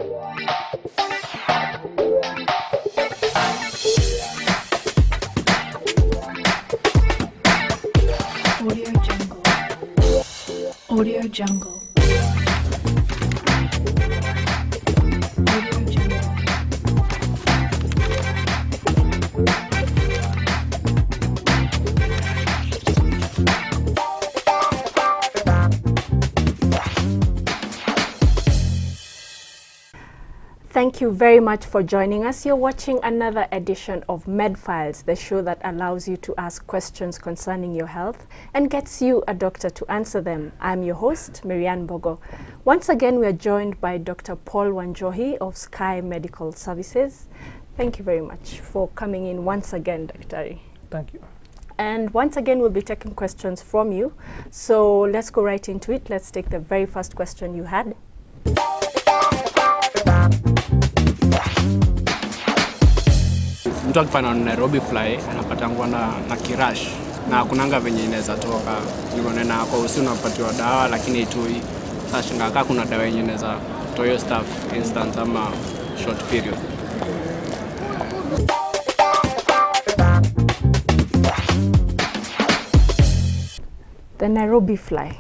Audio Jungle. Audio Jungle. Audio Jungle. Thank you very much for joining us. You're watching another edition of MedFiles, the show that allows you to ask questions concerning your health and gets you a doctor to answer them. I'm your host, Marianne Bogo. Once again, we are joined by Dr. Paul Wanjohi of Sky Medical Services. Thank you very much for coming in once again, Dr. Thank you. And once again, we'll be taking questions from you. So let's go right into it. Let's take the very first question you had. Mtu akifanya Nairobi fly anapatangwa na kirash na kunanga venye inaweza toka hivyo na kwa usi unapatiwa dawa lakini itoi sasa kuna dawa yenye inaweza toyo stuff instant ama short period. The Nairobi fly.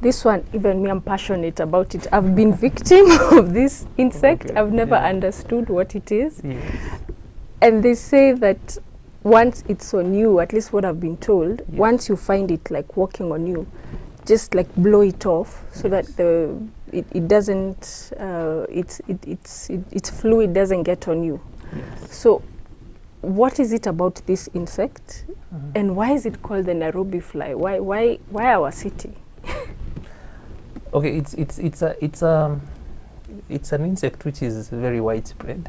This one, even me, I'm passionate about it. I've been victim of this insect. Okay. I've never understood what it is. Yes. And they say that once it's on you, at least what I've been told, Yes. once you find it like walking on you, just like blow it off so that it doesn't, its fluid doesn't get on you. Yes. So what is it about this insect? Mhm. And why is it called the Nairobi fly? Why our city? Okay, it's an insect which is very widespread.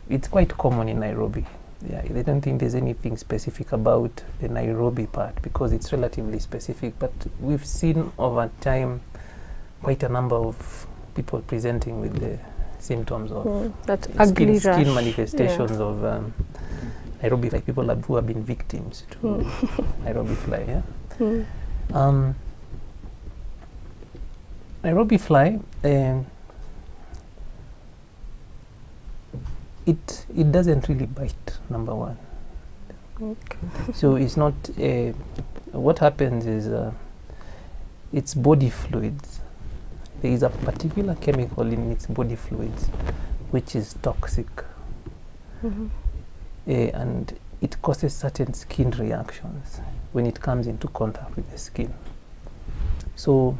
It's quite common in Nairobi. Yeah, I don't think there's anything specific about the Nairobi part because it's relatively specific. But we've seen over time quite a number of people presenting with the symptoms of That ugly rash. skin manifestations of Nairobi fly. People who have been victims to Nairobi fly. Yeah. Nairobi fly. It doesn't really bite, number one. Okay. So it's not, what happens is its body fluids. There is a particular chemical in its body fluids which is toxic. And it causes certain skin reactions when it comes into contact with the skin. So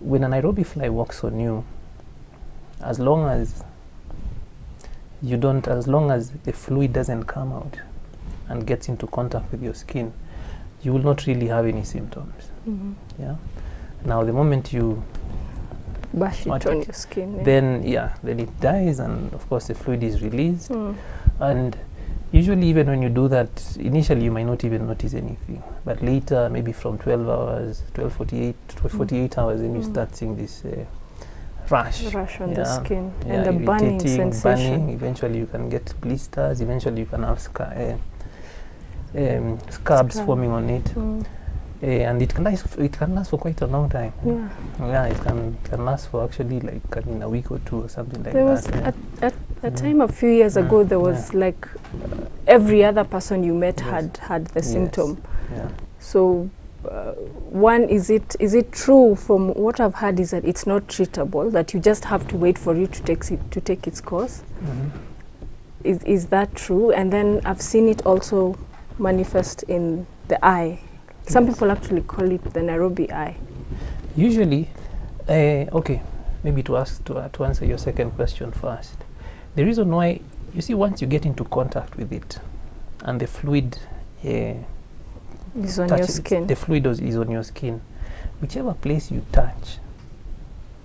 when a Nairobi fly walks on you, as long as the fluid doesn't come out and gets into contact with your skin, you will not really have any symptoms. Yeah. Now, the moment you Bash What it on it- your skin. then it dies, and of course the fluid is released. And usually, even when you do that, initially you might not even notice anything, but later, maybe from 12 hours, 48 hours, then you start seeing this rash on the skin yeah, and the burning irritating, sensation. burning. Eventually you can get blisters, eventually you can have scabs forming on it. And it can last for quite a long time. Yeah, it can last for actually like a week or two or something like There was that. at a time a few years ago, there was like every other person you met had the symptom. Yeah. So one, is it true? From what I've heard is that it's not treatable, that you just have to wait for it to take its course. Is that true? And then I've seen it also manifest in the eye. Some people actually call it the Nairobi eye. Usually, okay, maybe to answer your second question first. The reason why, you see, once you get into contact with it, and the fluid Is on your skin. the fluid is on your skin, whichever place you touch,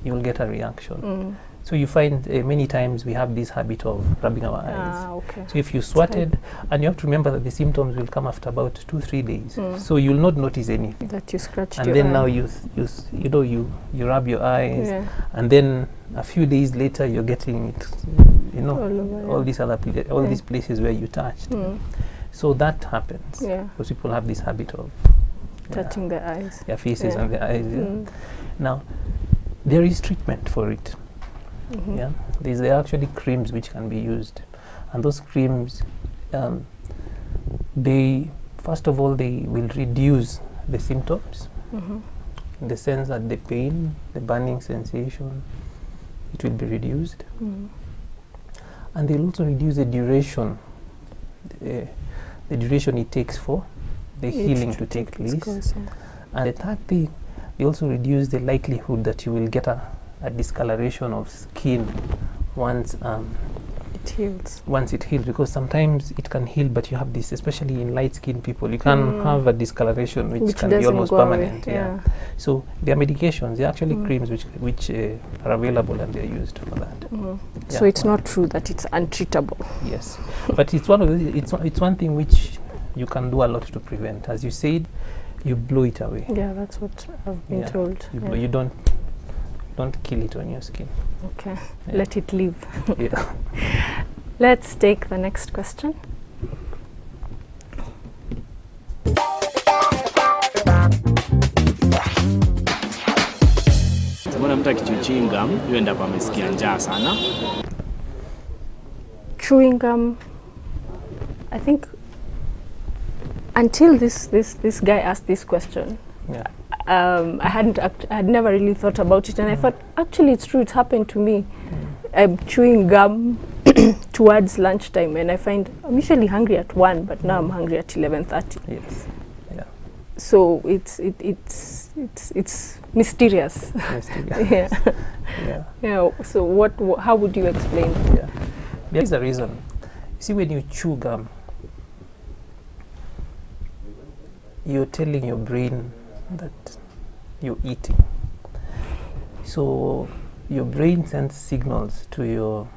you will get a reaction. So you find many times we have this habit of rubbing our eyes. Okay. So if you swatted, and you have to remember that the symptoms will come after about 2-3 days. So you'll not notice anything. That you scratched And your then eye. now you rub your eyes, Yeah. and then a few days later you're getting it, All over, all these other these places where you touched. So that happens. Yeah. Because people have this habit of Touching the eyes. their faces Yeah. and their eyes. Yeah. Now, there is treatment for it. Mhm. Yeah, there are actually creams which can be used, and those creams, they first of all they will reduce the symptoms, Mhm. in the sense that the pain, the burning sensation, it will be reduced, Mhm. and they'll also reduce the duration, the duration it takes for the It healing to to take its place. course, yeah. And the third thing, they also reduce the likelihood that you will get a discoloration of skin once It heals. once it heals, because sometimes it can heal, but you have this, especially in light-skinned people, you can have a discoloration which can be doesn't almost go away, permanent. yeah. So there are medications, there are actually creams which are available, and they're used for that. So Yeah. it's not true that it's untreatable. Yes, but it's one of the, it's one thing which you can do a lot to prevent. As you said, you blow it away. Yeah, that's what I've been Yeah, told. You, Yeah. you don't kill it on your skin. Okay, Yeah. let it live. Yeah. Let's take the next question. Mbona mtu akichewing gum yule ndipo amesikia njaa sana? Chewing gum, I think until this guy asked this question, Yeah. I had never really thought about it, and I thought actually it's true. It's happened to me. I'm chewing gum towards lunchtime, and I find I'm usually hungry at 1, but now I'm hungry at 11:30. Yes. Yeah. So it's mysterious. Mysterious. Yeah. Yeah. Yeah. So how would you explain? Yeah. There is a reason. You see, when you chew gum, you're telling your brain that you're eating. So your brain sends signals to your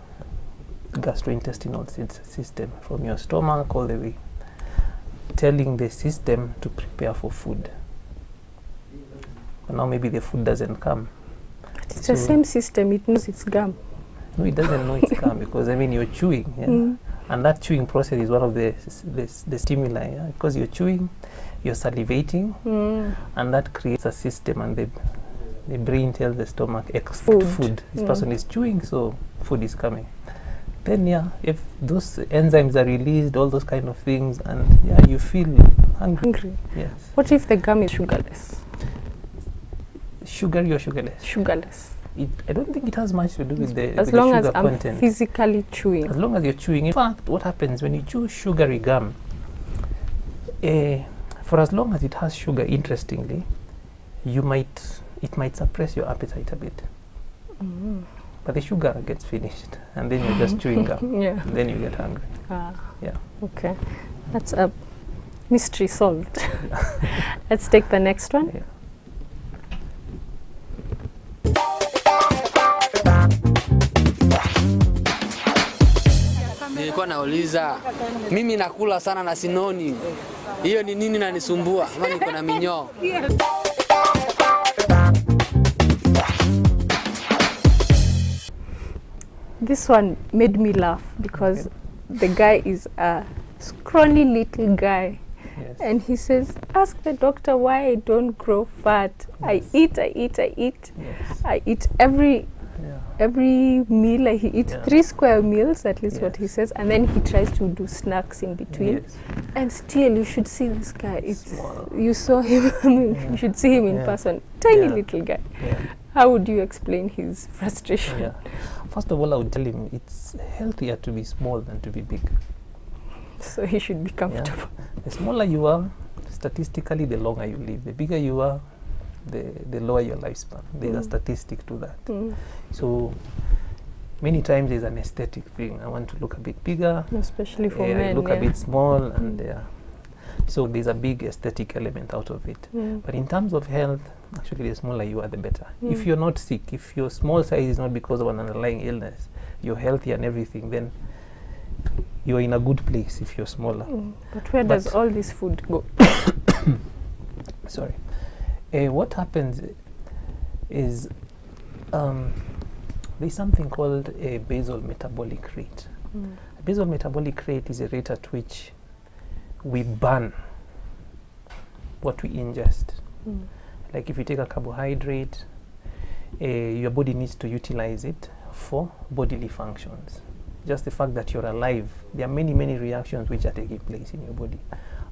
gastrointestinal system from your stomach all the way, telling the system to prepare for food. But now maybe the food doesn't come. It's the same system. It knows it's gum. No, it doesn't know it's gum, because I mean you're chewing, yeah? And that chewing process is one of the stimuli, yeah? Because you're chewing, you're salivating, and that creates a system, and the brain tells the stomach, expect food. This person is chewing, so food is coming. Then if those enzymes are released, all those kind of things, and you feel hungry. Yes. What if the gum is sugarless? Sugary or sugarless? Sugarless. I don't think it has much to do with the As with long the as sugar I'm content. physically chewing. As long as you're chewing. In fact, what happens when you chew sugary gum, for as long as it has sugar, interestingly, it might suppress your appetite a bit. But the sugar gets finished, and then you're just chewing gum. Yeah. And then you get hungry. Yeah. Okay. That's a mystery solved. Let's take the next one. Yeah. Nilikuwa nauliza, mimi nakula sana na sinoni, hiyo ni nini nanisumbua? Ama niko na minyoo? This one made me laugh because the guy is a scrawny little guy. Yes. And he says, ask the doctor why I don't grow fat. I eat. Yes. I eat every meal. He eats Yeah. 3 square meals, at least what he Yes. says. And then he tries to do snacks in between. Yes. And still, you should see this guy. It's Small. You saw him. You should see him in Yeah. person. Tiny Yeah. little guy. Yeah. How would you explain his frustration? Yeah. First of all, I would tell him it's healthier to be small than to be big. So he should be comfortable. The smaller you are, statistically, the longer you live. The bigger you are, the lower your lifespan. There's a statistic to that. So many times there's an aesthetic thing. I want to look a bit bigger. Especially for I men. look a bit small, and so there's a big aesthetic element out of it. But in terms of health, actually, the smaller you are, the better. If you're not sick, if your small size is not because of an underlying illness, you're healthy and everything, then you're in a good place if you're smaller. But where does all this food go? Sorry. What happens is there's something called a basal metabolic rate. A basal metabolic rate is a rate at which we burn what we ingest. Like if you take a carbohydrate, your body needs to utilize it for bodily functions. Just the fact that you're alive, there are many, many reactions which are taking place in your body,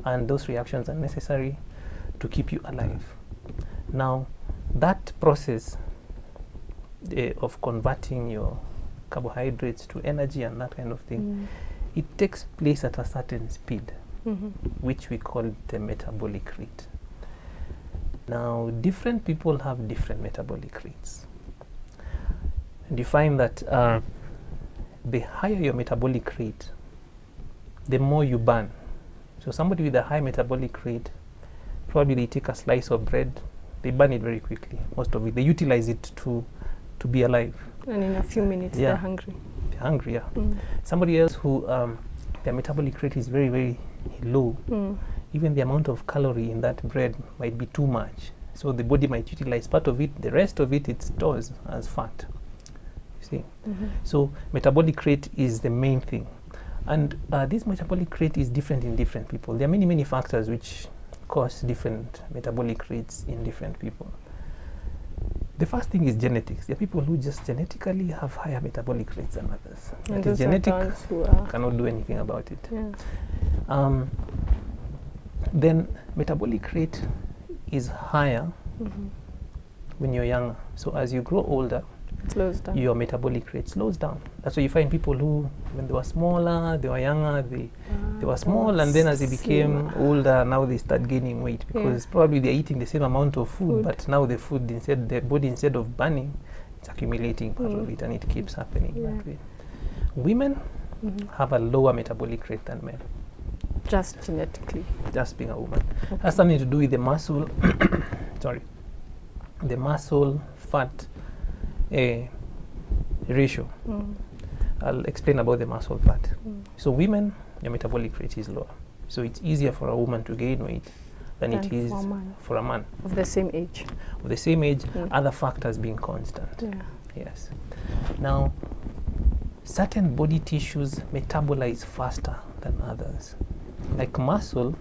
and those reactions are necessary to keep you alive. Now, that process of converting your carbohydrates to energy and that kind of thing, it takes place at a certain speed, which we call the metabolic rate. Now, different people have different metabolic rates. And you find that the higher your metabolic rate, the more you burn. So somebody with a high metabolic rate, probably they take a slice of bread, they burn it very quickly, most of it. They utilize it to be alive. And in a few minutes, Yeah. they're hungry. They're hungry, yeah. Somebody else who their metabolic rate is very, very low, even the amount of calorie in that bread might be too much. So the body might utilize part of it, the rest of it it stores as fat. You see? So metabolic rate is the main thing. And this metabolic rate is different in different people. There are many, many factors which cause different metabolic rates in different people. The first thing is genetics. There are people who just genetically have higher metabolic rates than others. And That is those are genetic, ones who are- cannot do anything about it. Yeah. Then metabolic rate is higher when you're younger. So as you grow older, It slows down. your metabolic rate slows down. That's why you find people who, when they were smaller, they were younger, they were small, and then as they became older, now they start gaining weight because probably they're eating the same amount of food, but now the food, instead, the body, instead of burning, it's accumulating part of it, and it keeps happening that way. Women have a lower metabolic rate than men, Just genetically. just being a woman. Has something to do with the muscle, sorry, the muscle fat ratio. I'll explain about the muscle fat. So women, your metabolic rate is lower. So it's easier for a woman to gain weight than it Than is for a man. for a man. Of the same age. Of the same age, other factors being constant. Yeah. Yes. Now, certain body tissues metabolize faster than others. Like muscle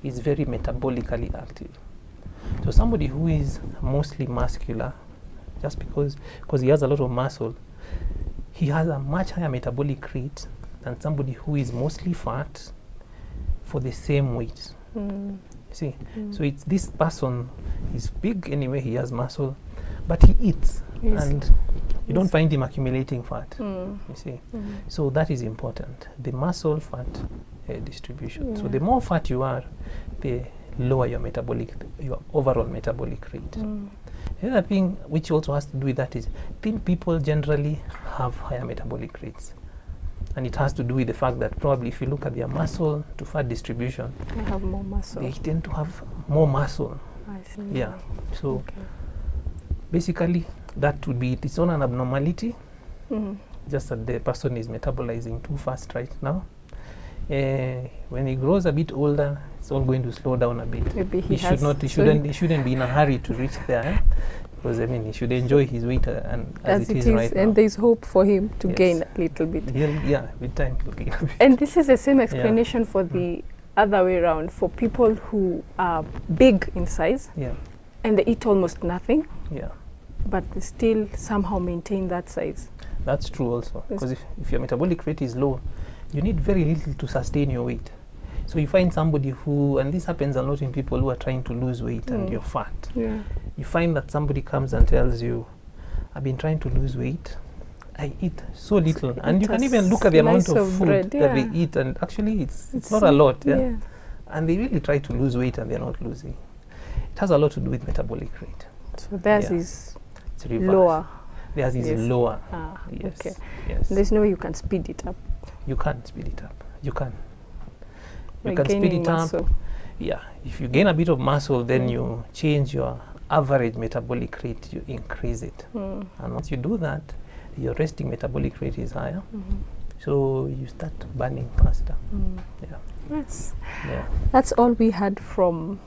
is very metabolically active. So somebody who is mostly muscular, just because he has a lot of muscle, he has a much higher metabolic rate than somebody who is mostly fat for the same weight. See, so it's this person is big anyway, he has muscle, but he eats, and you don't find him accumulating fat. You see, so that is important. The muscle fat distribution. So the more fat you are, the lower your overall metabolic rate. The other thing which also has to do with that is thin people generally have higher metabolic rates. And it has to do with the fact that probably if you look at their muscle to fat distribution, I have more muscle. they tend to have more muscle. I see. Yeah. So Okay. basically that would be its own an abnormality, just that the person is metabolizing too fast right now. When he grows a bit older, it's all going to slow down a bit. Maybe He has- shouldn't be in a hurry to reach there, because I mean he should enjoy his weight and as it is right now. and there's hope for him to Yes. gain a little bit. With time he'll gain a bit. And this is the same explanation for the other way around, for people who are big in size Yeah, and they eat almost nothing, yeah. but they still somehow maintain that size. That's true also, Yes. because if your metabolic rate is low, you need very little to sustain your weight. So you find somebody who, and this happens a lot in people who are trying to lose weight and you're fat. Yeah. You find that somebody comes and tells you, I've been trying to lose weight, I eat so little. And eat you can a even look at the amount slice of of food bread, that they yeah. eat, and actually it's not a lot. Yeah? And they really try to lose weight and they're not losing. It has a lot to do with metabolic rate. So theirs Yeah. is It's reverse. lower. Theirs is Yes. lower. Ah, Yes. okay. Yes. There's no way you can speed it up. You can't speed it up. You can. You by can speed gaining it up. muscle. Yeah. If you gain a bit of muscle, then you change your average metabolic rate, you increase it. And once you do that, your resting metabolic rate is higher. So you start burning faster. Yeah. Yes. Yeah. That's all we had from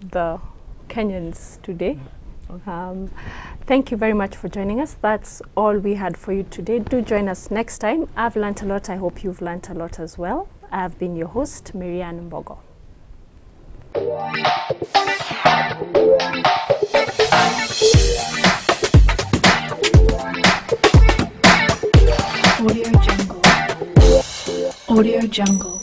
the Kenyans today. Thank you very much for joining us. That's all we had for you today. Do join us next time. I've learnt a lot. I hope you've learnt a lot as well. I've been your host, Miriam Mbogo. Audio Jungle.